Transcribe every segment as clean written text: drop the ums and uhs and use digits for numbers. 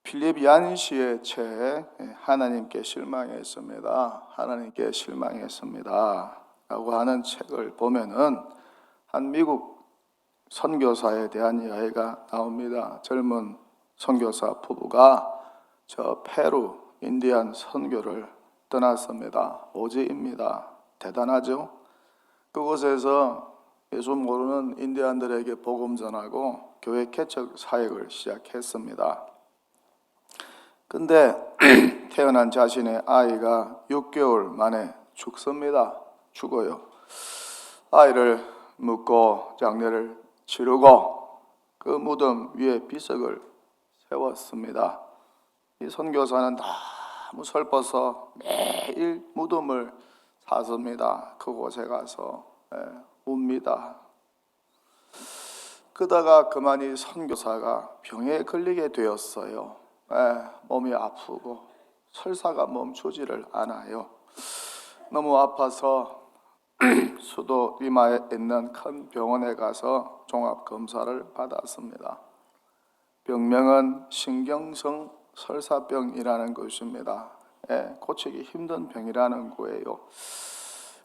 필립 얀시의 책 하나님께 실망했습니다. 하나님께 실망했습니다 라고 하는 책을 보면은 한 미국 선교사에 대한 이야기가 나옵니다. 젊은 선교사 부부가 저 페루 인디안 선교를 떠났습니다. 오지입니다. 대단하죠? 그곳에서 예수 모르는 인디안들에게 복음 전하고 교회 개척 사역을 시작했습니다. 근데 태어난 자신의 아이가 6개월 만에 죽습니다. 죽어요. 아이를 묻고 장례를 치르고 그 무덤 위에 비석을 세웠습니다. 이 선교사는 너무 슬퍼서 매일 무덤을 사섭니다. 그곳에 가서 웁니다. 그러다가 그만 이 선교사가 병에 걸리게 되었어요. 몸이 아프고 설사가 멈추지를 않아요. 너무 아파서 수도 리마에 있는 큰 병원에 가서 종합검사를 받았습니다. 병명은 신경성 설사병이라는 것입니다. 고치기 힘든 병이라는 거예요.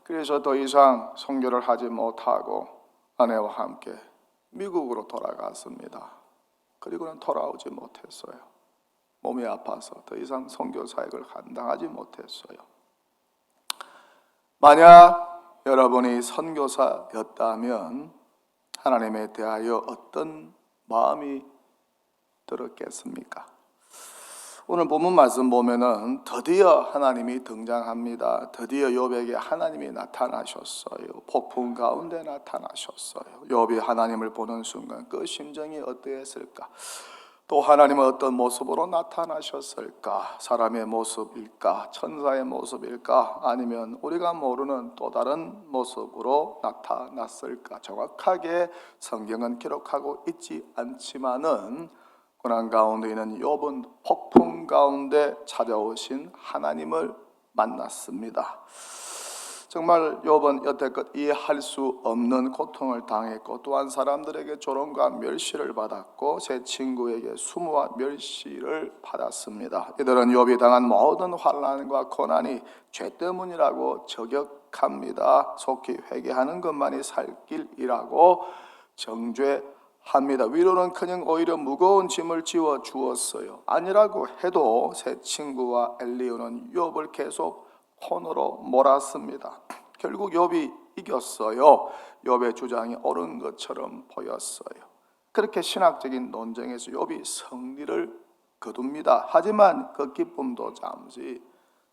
그래서 더 이상 선교를 하지 못하고 아내와 함께 미국으로 돌아갔습니다. 그리고는 돌아오지 못했어요. 몸이 아파서 더 이상 선교 사역을 감당하지 못했어요. 만약 여러분이 선교사였다면 하나님에 대하여 어떤 마음이 들었겠습니까? 오늘 본문 말씀 보면은 드디어 하나님이 등장합니다. 드디어 욥에게 하나님이 나타나셨어요. 폭풍 가운데 나타나셨어요. 욥이 하나님을 보는 순간 그 심정이 어떠했을까? 또 하나님은 어떤 모습으로 나타나셨을까? 사람의 모습일까? 천사의 모습일까? 아니면 우리가 모르는 또 다른 모습으로 나타났을까? 정확하게 성경은 기록하고 있지 않지만은 고난 가운데 있는 욥은 폭풍 가운데 찾아오신 하나님을 만났습니다. 정말 욥은 여태껏 이해할 수 없는 고통을 당했고 또한 사람들에게 조롱과 멸시를 받았고 제 친구에게 수모와 멸시를 받았습니다. 이들은 욥이 당한 모든 환난과 고난이 죄 때문이라고 저격합니다. 속히 회개하는 것만이 살 길이라고 정죄합니다. 위로는커녕 오히려 무거운 짐을 지워 주었어요. 아니라고 해도 새 친구와 엘리후는 욥을 계속 혼으로 몰았습니다. 결국 욥이 이겼어요. 욥의 주장이 옳은 것처럼 보였어요. 그렇게 신학적인 논쟁에서 욥이 승리를 거둡니다. 하지만 그 기쁨도 잠시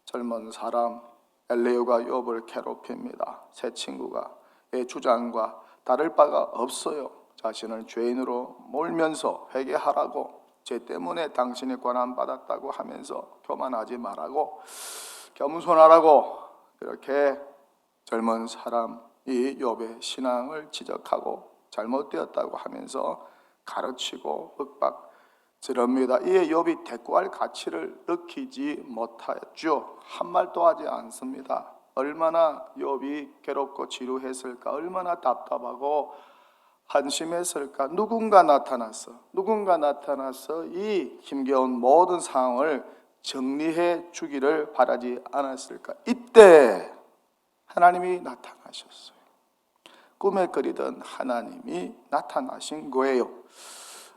젊은 사람 엘리후가 욥을 괴롭힙니다. 새 친구가 내 주장과 다를 바가 없어요. 자신을 죄인으로 몰면서 회개하라고, 죄 때문에 당신이 고난받았다고 하면서 교만하지 말라고, 겸손하라고, 그렇게 젊은 사람이 욥의 신앙을 지적하고 잘못되었다고 하면서 가르치고 윽박지릅니다. 이에 욥이 대꾸할 가치를 느끼지 못하였죠. 한 말도 하지 않습니다. 얼마나 욥이 괴롭고 지루했을까, 얼마나 답답하고 한심했을까. 누군가 나타나서 이 힘겨운 모든 상황을 정리해 주기를 바라지 않았을까. 이때 하나님이 나타나셨어요. 꿈에 그리던 하나님이 나타나신 거예요.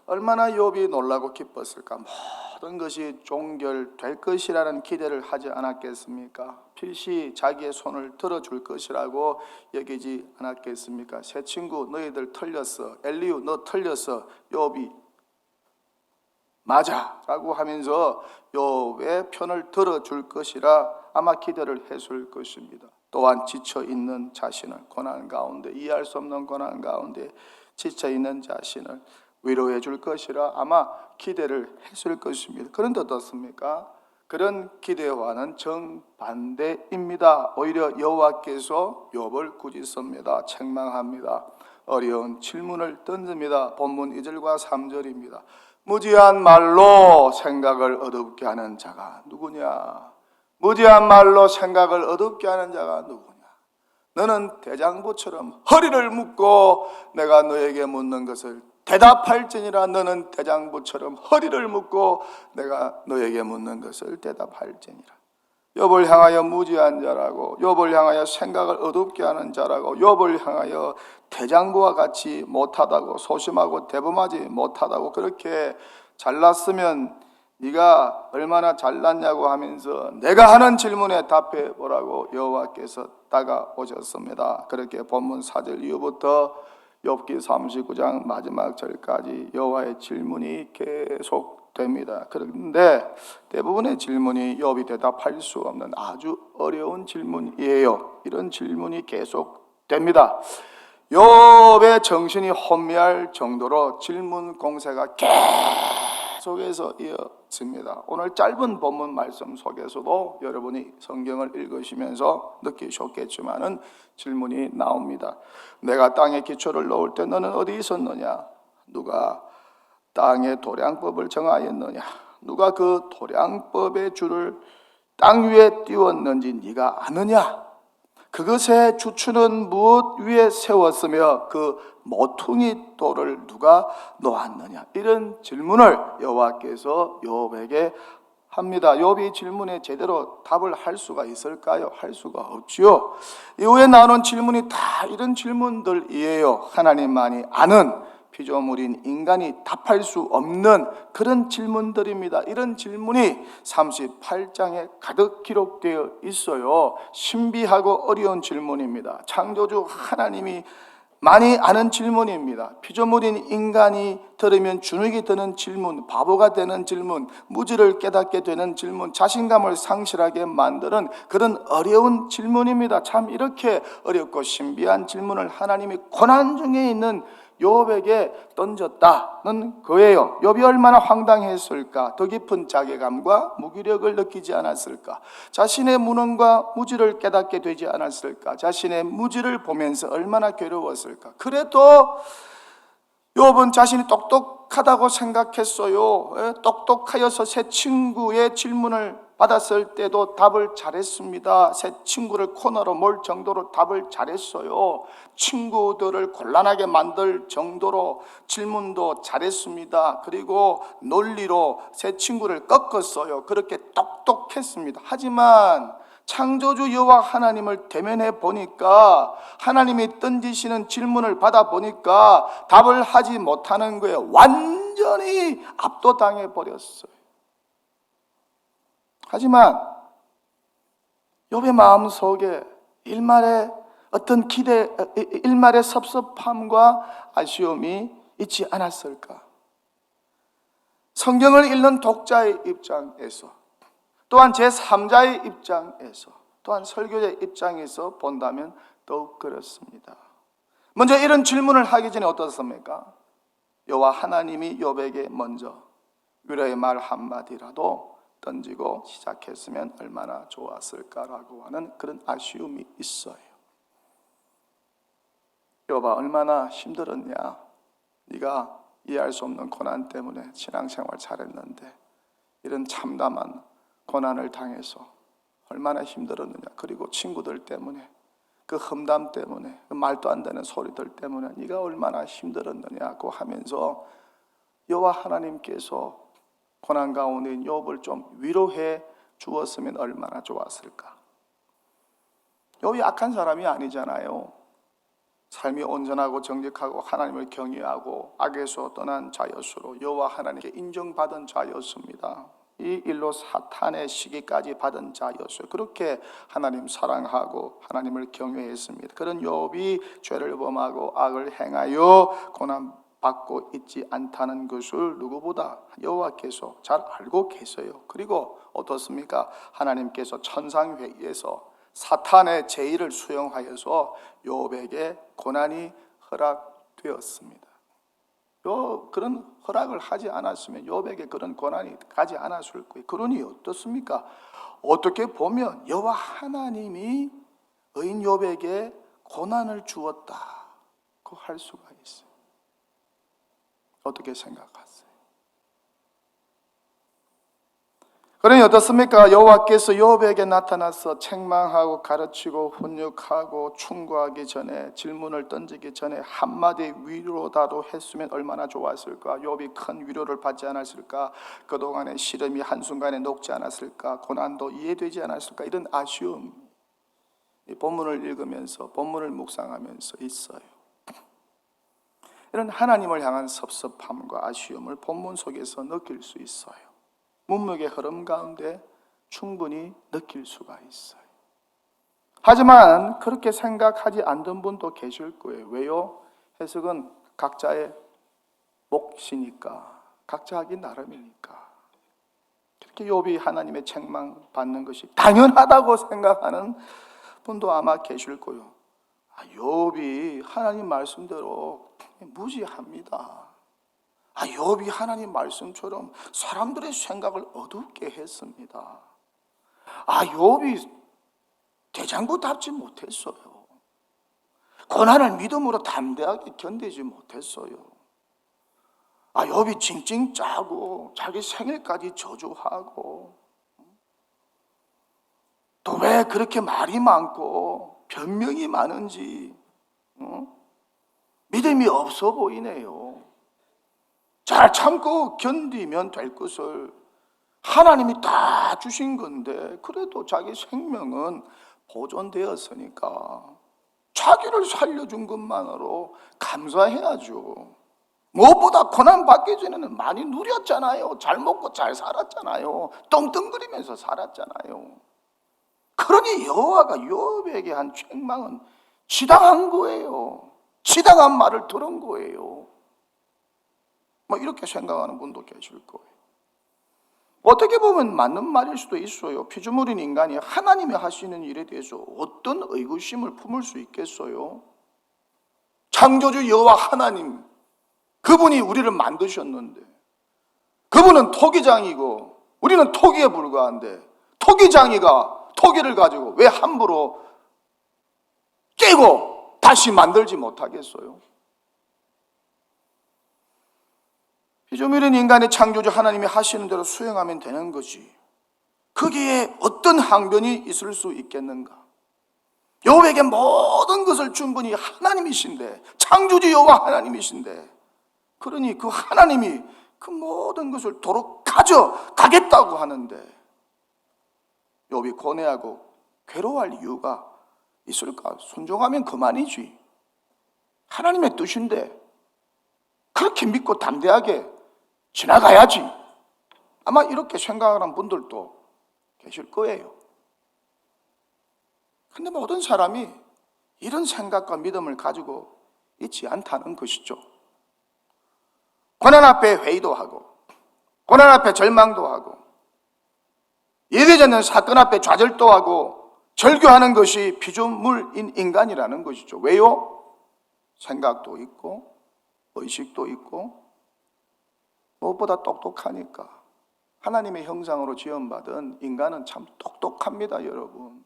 얼마나 욥이 놀라고 기뻤을까. 모든 것이 종결될 것이라는 기대를 하지 않았겠습니까? 필시 자기의 손을 들어줄 것이라고 여기지 않았겠습니까? 새 친구 너희들 틀렸어. 엘리후 너 틀렸어. 욥이 맞아 라고 하면서 욥의 편을 들어줄 것이라 아마 기대를 했을 것입니다. 또한 지쳐있는 자신을, 고난 가운데, 이해할 수 없는 고난 가운데 지쳐있는 자신을 위로해 줄 것이라 아마 기대를 했을 것입니다. 그런데 어떻습니까? 그런 기대와는 정반대입니다. 오히려 여호와께서 욥을 꾸짖습니다. 책망합니다. 어려운 질문을 던집니다. 본문 2절과 3절입니다. 무지한 말로 생각을 어둡게 하는 자가 누구냐? 무지한 말로 생각을 어둡게 하는 자가 누구냐? 너는 대장부처럼 허리를 묶고 내가 너에게 묻는 것을 대답할지니라. 너는 대장부처럼 허리를 묶고 내가 너에게 묻는 것을 대답할지니라. 욥을 향하여 무지한 자라고, 욥을 향하여 생각을 어둡게 하는 자라고, 욥을 향하여 대장부와 같이 못하다고, 소심하고 대범하지 못하다고, 그렇게 잘났으면 네가 얼마나 잘났냐고 하면서 내가 하는 질문에 답해 보라고 여호와께서 다가오셨습니다. 그렇게 본문 4절 이후부터 욥기 39장 마지막 절까지 여호와의 질문이 계속됩니다. 그런데 대부분의 질문이 욥이 대답할 수 없는 아주 어려운 질문이에요. 이런 질문이 계속됩니다. 욥의 정신이 혼미할 정도로 질문 공세가 계속해서 이어집니다. 오늘 짧은 본문 말씀 속에서도 여러분이 성경을 읽으시면서 느끼셨겠지만은 질문이 나옵니다. 내가 땅에 기초를 놓을 때 너는 어디 있었느냐? 누가 땅의 도량법을 정하였느냐? 누가 그 도량법의 줄을 땅 위에 띄웠는지 네가 아느냐? 그것의 주추는 무엇 위에 세웠으며 그 모퉁이 돌을 누가 놓았느냐? 이런 질문을 여호와께서 욥에게 합니다. 욥이 질문에 제대로 답을 할 수가 있을까요? 할 수가 없지요. 이후에 나오는 질문이 다 이런 질문들이에요. 하나님만이 아는 피조물인 인간이 답할 수 없는 그런 질문들입니다. 이런 질문이 38장에 가득 기록되어 있어요. 신비하고 어려운 질문입니다. 창조주 하나님이 많이 아는 질문입니다. 피조물인 인간이 들으면 주눅이 드는 질문, 바보가 되는 질문, 무지를 깨닫게 되는 질문, 자신감을 상실하게 만드는 그런 어려운 질문입니다. 참 이렇게 어렵고 신비한 질문을 하나님이 고난 중에 있는 욥에게 던졌다는 거예요. 욥이 얼마나 황당했을까? 더 깊은 자괴감과 무기력을 느끼지 않았을까? 자신의 무능과 무지를 깨닫게 되지 않았을까? 자신의 무지를 보면서 얼마나 괴로웠을까? 그래도 욥은 자신이 똑똑하다고 생각했어요. 똑똑하여서 새 친구의 질문을 받았을 때도 답을 잘했습니다. 새 친구를 코너로 몰 정도로 답을 잘했어요. 친구들을 곤란하게 만들 정도로 질문도 잘했습니다. 그리고 논리로 새 친구를 꺾었어요. 그렇게 똑똑했습니다. 하지만 창조주 여호와 하나님을 대면해 보니까, 하나님이 던지시는 질문을 받아 보니까 답을 하지 못하는 거예요. 완전히 압도당해 버렸어요. 하지만 욥의 마음속에 일말의 어떤 기대, 일말의 섭섭함과 아쉬움이 있지 않았을까? 성경을 읽는 독자의 입장에서, 또한 제3자의 입장에서, 또한 설교자의 입장에서 본다면 더욱 그렇습니다. 먼저 이런 질문을 하기 전에 어떻습니까? 여호와 하나님이 욥에게 먼저 위로의 말 한마디라도 던지고 시작했으면 얼마나 좋았을까라고 하는 그런 아쉬움이 있어요. 욥아, 얼마나 힘들었냐? 네가 이해할 수 없는 고난 때문에 신앙생활 잘했는데 이런 참담한 고난을 당해서 얼마나 힘들었느냐. 그리고 친구들 때문에, 그 험담 때문에, 그 말도 안 되는 소리들 때문에 네가 얼마나 힘들었느냐고 하면서 여호와 하나님께서 고난 가운데 욥을 좀 위로해 주었으면 얼마나 좋았을까. 욥이 악한 사람이 아니잖아요. 삶이 온전하고 정직하고 하나님을 경외하고 악에서 떠난 자였으로 여호와 하나님께 인정받은 자였습니다. 이 일로 사탄의 시기까지 받은 자였어요. 그렇게 하나님 사랑하고 하나님을 경외했습니다. 그런 욥이 죄를 범하고 악을 행하여 고난 받고 있지 않다는 것을 누구보다 여호와께서 잘 알고 계세요. 그리고 어떻습니까? 하나님께서 천상회의에서 사탄의 제의를 수용하여서 욥에게 고난이 허락되었습니다. 그런 허락을 하지 않았으면 욥에게 그런 고난이 가지 않았을 거예요. 그러니 어떻습니까? 어떻게 보면 여호와 하나님이 의인 욥에게 고난을 주었다고 할 수가 있어요. 어떻게 생각하세요? 그러니 어떻습니까? 여호와께서 욥에게 나타나서 책망하고 가르치고 훈육하고 충고하기 전에, 질문을 던지기 전에 한마디 위로라도 했으면 얼마나 좋았을까? 욥이 큰 위로를 받지 않았을까? 그동안의 시름이 한순간에 녹지 않았을까? 고난도 이해되지 않았을까? 이런 아쉬움, 이 본문을 읽으면서, 본문을 묵상하면서 있어요. 이런 하나님을 향한 섭섭함과 아쉬움을 본문 속에서 느낄 수 있어요. 문맥의 흐름 가운데 충분히 느낄 수가 있어요. 하지만 그렇게 생각하지 않던 분도 계실 거예요. 왜요? 해석은 각자의 몫이니까, 각자 하기 나름이니까. 그렇게 욥이 하나님의 책망 받는 것이 당연하다고 생각하는 분도 아마 계실 거예요. 욥이 하나님 말씀대로 무지합니다. 욥이 하나님 말씀처럼 사람들의 생각을 어둡게 했습니다. 욥이 대장부답지 못했어요. 고난을 믿음으로 담대하게 견디지 못했어요. 욥이 징징 짜고 자기 생일까지 저주하고, 또 왜 그렇게 말이 많고 변명이 많은지 믿음이 없어 보이네요. 잘 참고 견디면 될 것을 하나님이 다 주신 건데, 그래도 자기 생명은 보존되었으니까 자기를 살려준 것만으로 감사해야죠. 무엇보다 고난 받기 전에는 많이 누렸잖아요. 잘 먹고 잘 살았잖아요. 떵떵거리면서 살았잖아요. 그러니 여호와가 욥에게 한 책망은 지당한 거예요. 지당한 말을 들은 거예요. 이렇게 생각하는 분도 계실 거예요. 어떻게 보면 맞는 말일 수도 있어요. 피조물인 인간이 하나님이 하시는 일에 대해서 어떤 의구심을 품을 수 있겠어요? 창조주 여호와 하나님, 그분이 우리를 만드셨는데, 그분은 토기장이고 우리는 토기에 불과한데, 토기장이가 토기를 가지고 왜 함부로 깨고 다시 만들지 못하겠어요? 피조물인 인간의 창조주 하나님이 하시는 대로 수행하면 되는 거지, 거기에 어떤 항변이 있을 수 있겠는가? 욥에게 모든 것을 충분히 하나님이신데, 창조주 여호와 하나님이신데, 그러니 그 하나님이 그 모든 것을 도로 가져가겠다고 하는데 욥이 고뇌하고 괴로워할 이유가 있을까? 순종하면 그만이지. 하나님의 뜻인데 그렇게 믿고 담대하게 지나가야지. 아마 이렇게 생각하는 분들도 계실 거예요. 근데 모든 사람이 이런 생각과 믿음을 가지고 있지 않다는 것이죠. 고난 앞에 회의도 하고, 고난 앞에 절망도 하고, 예외지 않는 사건 앞에 좌절도 하고, 절규하는 것이 피조물인 인간이라는 것이죠. 왜요? 생각도 있고 의식도 있고 무엇보다 똑똑하니까. 하나님의 형상으로 지음받은 인간은 참 똑똑합니다, 여러분.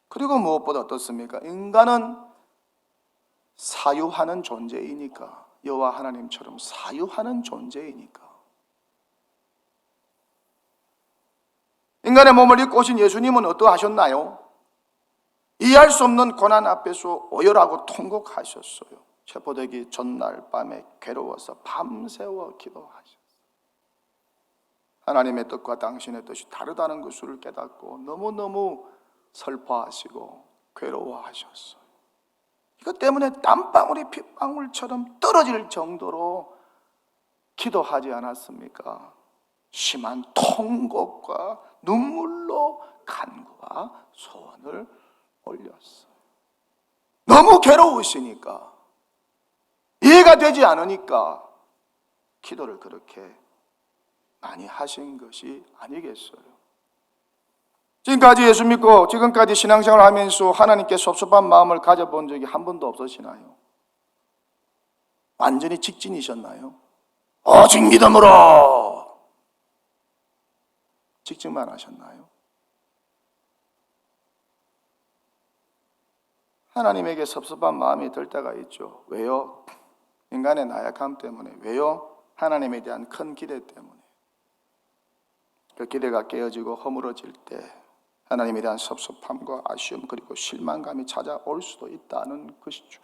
그리고 무엇보다 어떻습니까? 인간은 사유하는 존재이니까, 여호와 하나님처럼 사유하는 존재이니까. 인간의 몸을 입고 오신 예수님은 어떠하셨나요? 이해할 수 없는 고난 앞에서 오열하고 통곡하셨어요. 체포되기 전날 밤에 괴로워서 밤새워 기도하셨어요. 하나님의 뜻과 당신의 뜻이 다르다는 것을 깨닫고 너무너무 슬퍼하시고 괴로워하셨어요. 이것 때문에 땀방울이 핏방울처럼 떨어질 정도로 기도하지 않았습니까? 심한 통곡과 눈물로 간구와 소원을 올렸어요. 너무 괴로우시니까, 이해가 되지 않으니까 기도를 그렇게 많이 하신 것이 아니겠어요? 지금까지 예수 믿고 지금까지 신앙생활을 하면서 하나님께 섭섭한 마음을 가져본 적이 한 번도 없으시나요? 완전히 직진이셨나요? 오직 믿음으로 직진만 하셨나요? 하나님에게 섭섭한 마음이 들 때가 있죠. 왜요? 인간의 나약함 때문에. 왜요? 하나님에 대한 큰 기대 때문에. 그 기대가 깨어지고 허물어질 때 하나님에 대한 섭섭함과 아쉬움 그리고 실망감이 찾아올 수도 있다는 것이죠.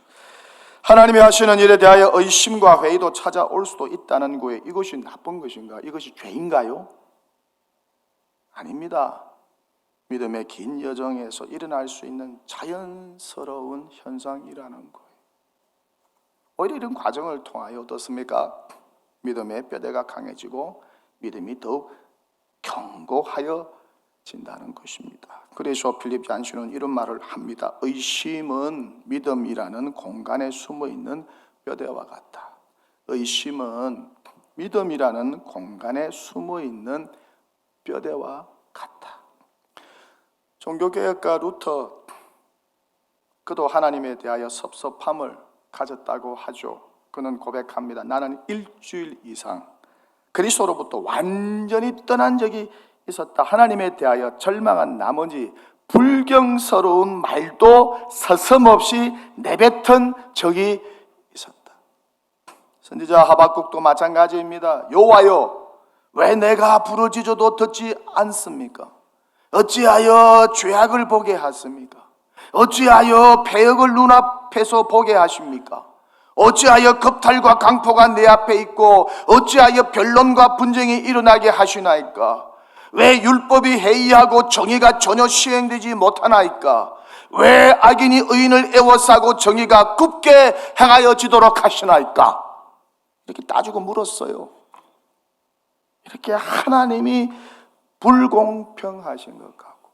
하나님이 하시는 일에 대하여 의심과 회의도 찾아올 수도 있다는 거예요. 이것이 나쁜 것인가? 이것이 죄인가요? 아닙니다. 믿음의 긴 여정에서 일어날 수 있는 자연스러운 현상이라는 거예요. 오히려 이런 과정을 통하여 어떻습니까? 믿음의 뼈대가 강해지고 믿음이 더욱 견고하여진다는 것입니다. 그래서 필립 얀시는 이런 말을 합니다. 의심은 믿음이라는 공간에 숨어있는 뼈대와 같다. 의심은 믿음이라는 공간에 숨어있는 뼈대와 같다. 종교개혁가 루터, 그도 하나님에 대하여 섭섭함을 가졌다고 하죠. 그는 고백합니다. 나는 일주일 이상 그리스도로부터 완전히 떠난 적이 있었다. 하나님에 대하여 절망한 나머지 불경스러운 말도 서슴없이 내뱉은 적이 있었다. 선지자 하박국도 마찬가지입니다. 여호와여, 왜 내가 부르짖어도 듣지 않습니까? 어찌하여 죄악을 보게 하십니까? 어찌하여 패역을 눈앞에서 보게 하십니까? 어찌하여 겁탈과 강포가 내 앞에 있고 어찌하여 변론과 분쟁이 일어나게 하시나이까? 왜 율법이 해이하고 정의가 전혀 시행되지 못하나이까? 왜 악인이 의인을 애워싸고 정의가 굽게 행하여지도록 하시나이까? 이렇게 따지고 물었어요. 이렇게 하나님이 불공평하신 것 같고,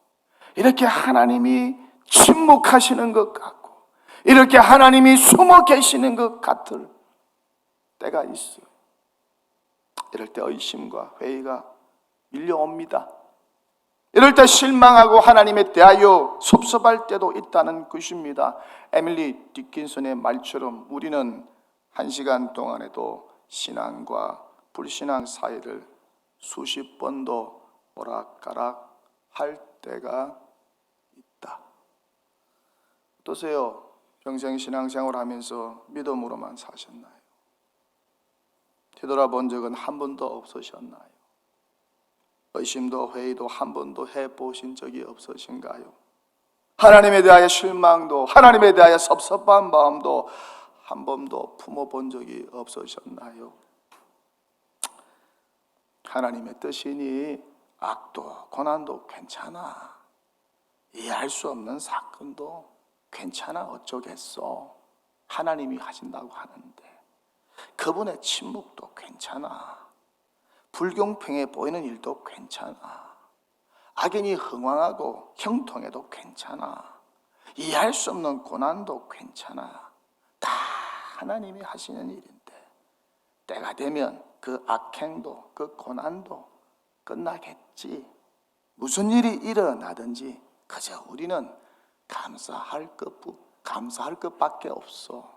이렇게 하나님이 침묵하시는 것 같고, 이렇게 하나님이 숨어 계시는 것 같을 때가 있어요. 이럴 때 의심과 회의가 밀려옵니다. 이럴 때 실망하고 하나님에 대하여 섭섭할 때도 있다는 것입니다. 에밀리 디킨슨의 말처럼 우리는 1시간 동안에도 신앙과 불신앙 사이를 수십 번도 오락가락 할 때가 있다. 어떠세요? 평생 신앙생활 하면서 믿음으로만 사셨나요? 되돌아본 적은 한 번도 없으셨나요? 의심도 회의도 한 번도 해보신 적이 없으신가요? 하나님에 대하여 실망도, 하나님에 대하여 섭섭한 마음도 한 번도 품어본 적이 없으셨나요? 하나님의 뜻이니 악도 고난도 괜찮아, 이해할 수 없는 사건도 괜찮아, 어쩌겠어. 하나님이 하신다고 하는데 그분의 침묵도 괜찮아, 불공평해 보이는 일도 괜찮아, 악인이 흥왕하고 형통해도 괜찮아, 이해할 수 없는 고난도 괜찮아. 다 하나님이 하시는 일인데 때가 되면 그 악행도 그 고난도 끝나겠지. 무슨 일이 일어나든지 그저 우리는 감사할 것밖에 없어.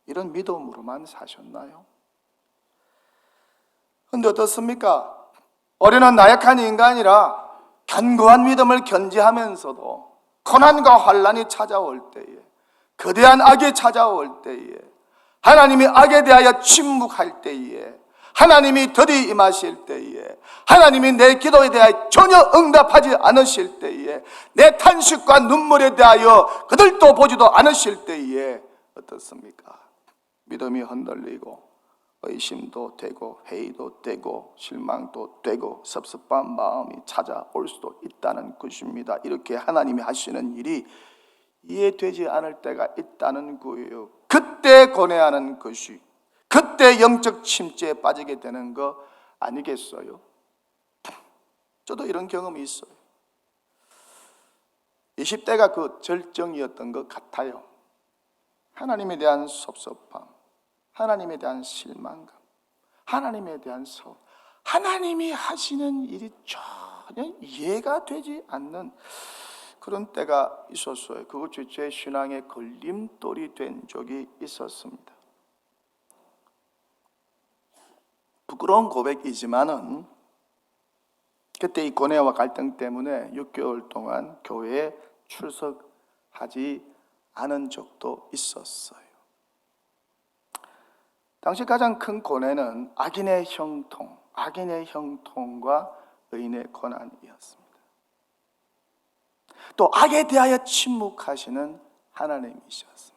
이런 믿음으로만 사셨나요? 근데 어떻습니까? 우리는 나약한 인간이라 견고한 믿음을 견지하면서도 고난과 환난이 찾아올 때에, 거대한 악이 찾아올 때에, 하나님이 악에 대하여 침묵할 때에, 하나님이 더디 임하실 때에, 하나님이 내 기도에 대하여 전혀 응답하지 않으실 때에, 내 탄식과 눈물에 대하여 그들도 보지도 않으실 때에 어떻습니까? 믿음이 흔들리고 의심도 되고 회의도 되고 실망도 되고 섭섭한 마음이 찾아올 수도 있다는 것입니다. 이렇게 하나님이 하시는 일이 이해되지 않을 때가 있다는 거예요. 그때 고뇌하는 것이, 그때 영적 침체에 빠지게 되는 거 아니겠어요? 저도 이런 경험이 있어요. 20대가 그 절정이었던 것 같아요. 하나님에 대한 섭섭함, 하나님에 대한 실망감, 하나님에 대한 하나님이 하시는 일이 전혀 이해가 되지 않는 그런 때가 있었어요. 그것이 제 신앙의 걸림돌이 된 적이 있었습니다. 부끄러운 고백이지만은 그때 이 고뇌와 갈등 때문에 6개월 동안 교회에 출석하지 않은 적도 있었어요. 당시 가장 큰 고뇌는 악인의 형통과 의인의 고난이었습니다. 또 악에 대하여 침묵하시는 하나님이셨습니다.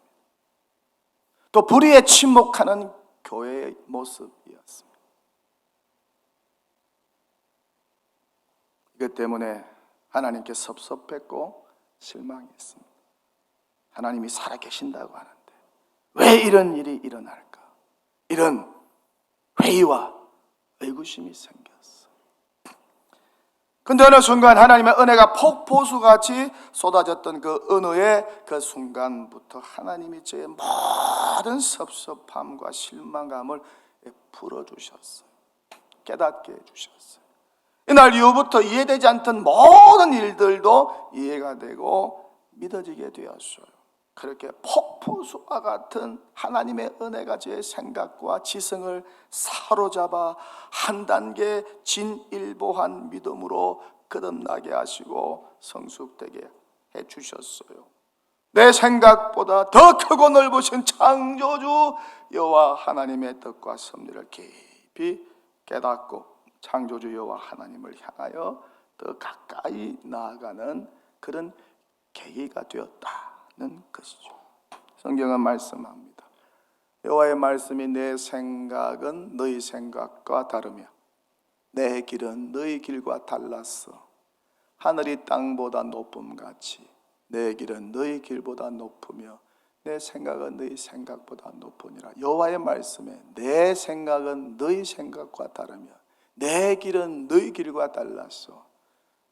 또 불의에 침묵하는 교회의 모습이었습니다. 이것 때문에 하나님께 섭섭했고 실망했습니다. 하나님이 살아계신다고 하는데 왜 이런 일이 일어날까? 이런 회의와 의구심이 생겼어. 근데 어느 순간 하나님의 은혜가 폭포수같이 쏟아졌던 그 은혜의 그 순간부터 하나님이 제 모든 섭섭함과 실망감을 풀어주셨어요. 깨닫게 해주셨어요. 이날 이후부터 이해되지 않던 모든 일들도 이해가 되고 믿어지게 되었어요. 그렇게 폭포수와 같은 하나님의 은혜가 제 생각과 지성을 사로잡아 한 단계 진일보한 믿음으로 거듭나게 하시고 성숙되게 해주셨어요. 내 생각보다 더 크고 넓으신 창조주 여호와 하나님의 뜻과 섭리를 깊이 깨닫고 창조주 여호와 하나님을 향하여 더 가까이 나아가는 그런 계기가 되었다는 것이죠. 성경은 말씀합니다. 여호와의 말씀이 내 생각은 너희 생각과 다르며 내 길은 너희 길과 달랐어. 하늘이 땅보다 높음같이 내 길은 너희 길보다 높으며 내 생각은 너희 생각보다 높으니라. 여호와의 말씀에 내 생각은 너희 생각과 다르며 내 길은 너희 길과 달랐어.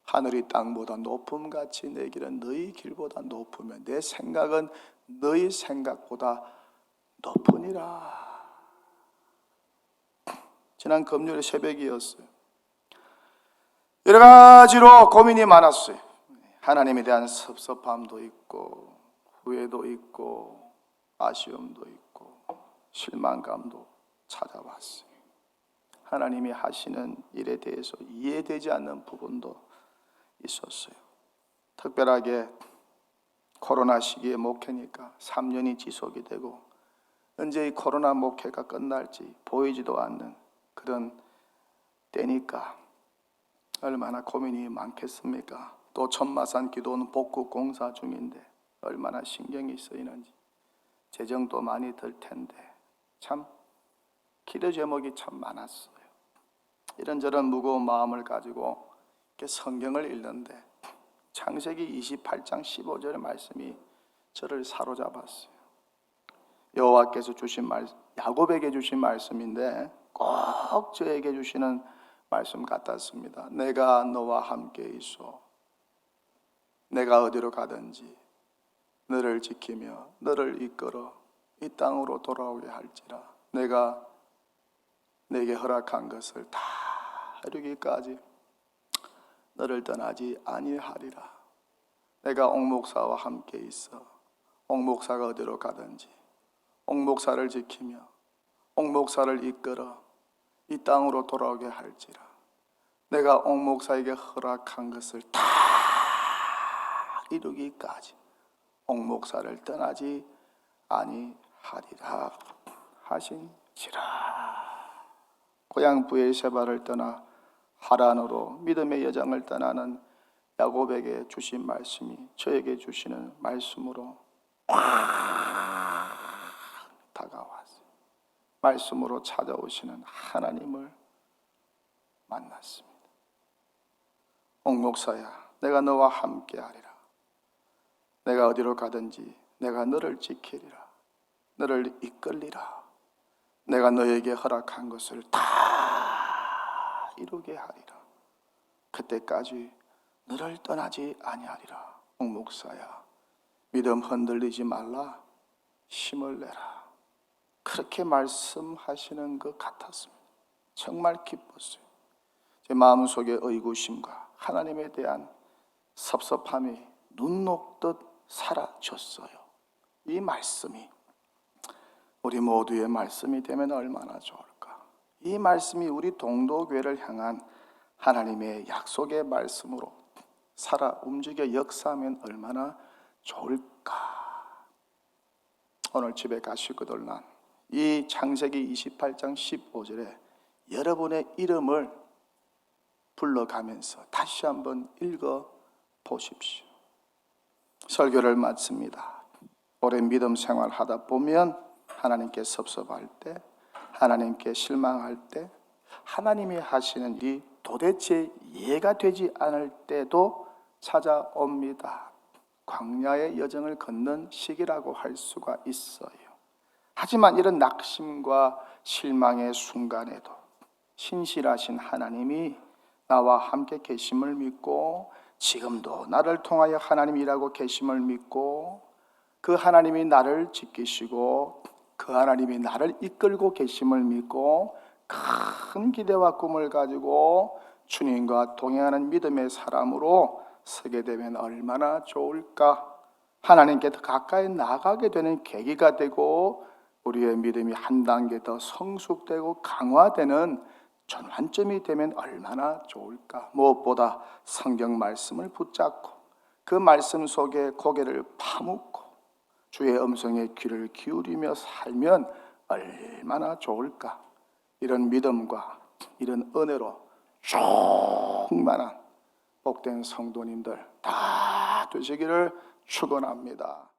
하늘이 땅보다 높음같이 내 길은 너희 길보다 높으며 내 생각은 너희 생각보다 높으니라. 지난 금요일 새벽이었어요. 여러 가지로 고민이 많았어요. 하나님에 대한 섭섭함도 있고 후회도 있고 아쉬움도 있고 실망감도 찾아왔어요. 하나님이 하시는 일에 대해서 이해되지 않는 부분도 있었어요. 특별하게 코로나 시기에 목회니까 3년이 지속이 되고 언제 이 코로나 목회가 끝날지 보이지도 않는 그런 때니까 얼마나 고민이 많겠습니까? 또 천마산 기도는 복구 공사 중인데 얼마나 신경이 쓰이는지 재정도 많이 들 텐데 참 기도 제목이 참 많았어요. 이런저런 무거운 마음을 가지고 성경을 읽는데 창세기 28장 15절의 말씀이 저를 사로잡았어요. 여호와께서 주신 말씀, 야곱에게 주신 말씀인데 꼭 저에게 주시는 말씀 같았습니다. 내가 너와 함께 있어. 내가 어디로 가든지 너를 지키며 너를 이끌어 이 땅으로 돌아오게 할지라. 내가 내게 허락한 것을 다 이루기까지 너를 떠나지 아니하리라. 내가 옥목사와 함께 있어. 옥목사가 어디로 가든지 옥목사를 지키며 옥목사를 이끌어 이 땅으로 돌아오게 할지라. 내가 옥목사에게 허락한 것을 다 이루기까지 옥목사를 떠나지 아니하리라 하신지라. 고향 브엘세바를 떠나 하란으로 믿음의 여정을 떠나는 야곱에게 주신 말씀이 저에게 주시는 말씀으로 다가왔어요. 말씀으로 찾아오시는 하나님을 만났습니다. 옥목사야, 내가 너와 함께하리라. 내가 어디로 가든지 내가 너를 지키리라. 너를 이끌리라. 내가 너에게 허락한 것을 다 이루게 하리라. 그때까지 너를 떠나지 아니하리라. 옥목사야, 믿음 흔들리지 말라. 힘을 내라. 그렇게 말씀하시는 것 같았습니다. 정말 기뻤어요. 제 마음속에 의구심과 하나님에 대한 섭섭함이 눈 녹듯 사라졌어요. 이 말씀이 우리 모두의 말씀이 되면 얼마나 좋을까. 이 말씀이 우리 동도교회를 향한 하나님의 약속의 말씀으로 살아 움직여 역사하면 얼마나 좋을까. 오늘 집에 가실 것들 난 이 창세기 28장 15절에 여러분의 이름을 불러가면서 다시 한번 읽어 보십시오. 설교를 마칩니다. 오랜 믿음 생활하다 보면 하나님께 섭섭할 때, 하나님께 실망할 때, 하나님이 하시는 일이 도대체 이해가 되지 않을 때도 찾아옵니다. 광야의 여정을 걷는 시기라고 할 수가 있어요. 하지만 이런 낙심과 실망의 순간에도 신실하신 하나님이 나와 함께 계심을 믿고, 지금도 나를 통하여 하나님이 일하고 계심을 믿고, 그 하나님이 나를 지키시고 그 하나님이 나를 이끌고 계심을 믿고 큰 기대와 꿈을 가지고 주님과 동행하는 믿음의 사람으로 서게 되면 얼마나 좋을까. 하나님께 더 가까이 나가게 되는 계기가 되고 우리의 믿음이 한 단계 더 성숙되고 강화되는 전환점이 되면 얼마나 좋을까. 무엇보다 성경 말씀을 붙잡고 그 말씀 속에 고개를 파묻고 주의 음성에 귀를 기울이며 살면 얼마나 좋을까. 이런 믿음과 이런 은혜로 충만한 복된 성도님들 다 되시기를 축원합니다.